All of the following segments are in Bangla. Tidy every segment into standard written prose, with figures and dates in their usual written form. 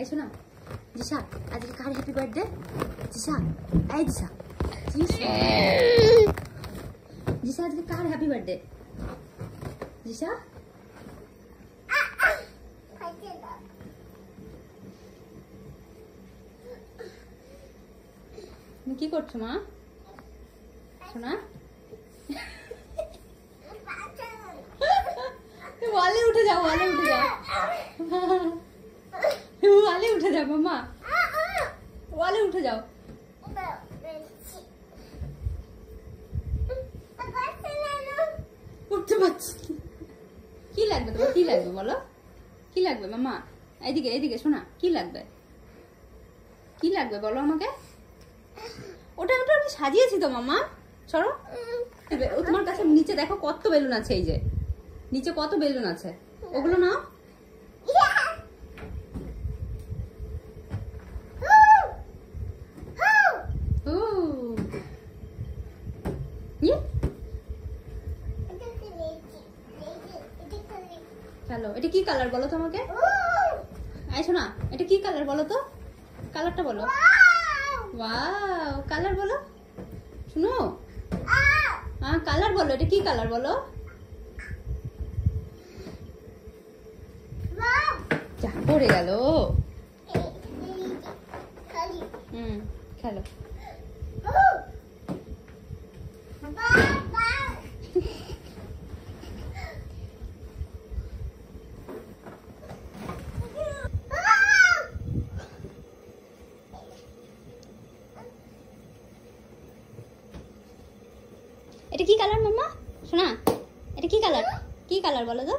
এই শোনা জিশা, আজকে কার হ্যাপি বার্থডে? জিশা, এই জিশা, জিশা আজকে কার হ্যাপি বার্থডে? জিশা তুমি কি করছো মা? শোনা ওয়ালে উঠে যাও, ওয়ালে উঠে যাও, ওয়ালে উঠে যাও মাম্মা, ওয়ালে উঠে যাও। উঠতে পারছি। কি লাগবে তোমার? কি লাগবে বলো? কি লাগবে মাম্মা? এইদিকে এইদিকে শোনা, কি লাগবে? কি লাগবে বলো আমাকে? ওটা ওটা আমি সাজিয়েছি তো মাম্মা। সরো, তোমার কাছে নিচে দেখো কত বেলুন আছে। এই যে নিচে কত বেলুন আছে, ওগুলো নাও। চলো, এটা কি কালার বলো তো আমাকে? আইসো না, এটা কি কালার বলো তো? কালারটা বলো। ওয়াও, কালার বলো। শুনো, হ্যাঁ কালার বলো, এটা কি কালার বলো? যা পড়ে গেল। খেলো। এটা কি কালার মাম্মা? শোনা, এটা কি কালার? কি কালার বলো তো?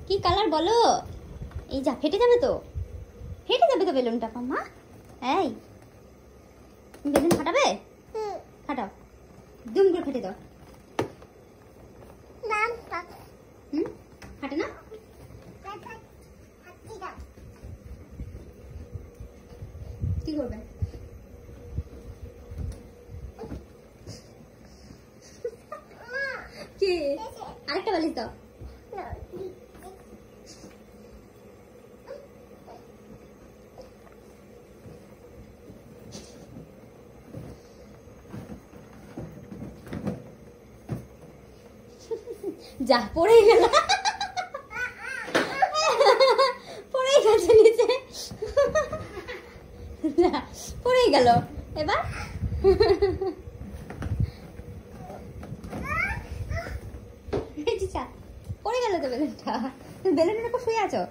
কি কালার বলো? এই যা, ফেটে যাবে তো, ফেটে যাবে তো বেলুনটা মাম্মা। এই বেলুন ফাটাবে? ফাটাও, দুম করে ফেটে দাও। ফাটে না? কি করবে? কি আরেকটা বালিশ দাও। যা পড়ে গেল, পড়ে গেছে নিচে, পড়ে গেল। এবার পড়ে গেল তো বেলুনটা। বেলুনের উপর শুয়ে আছো।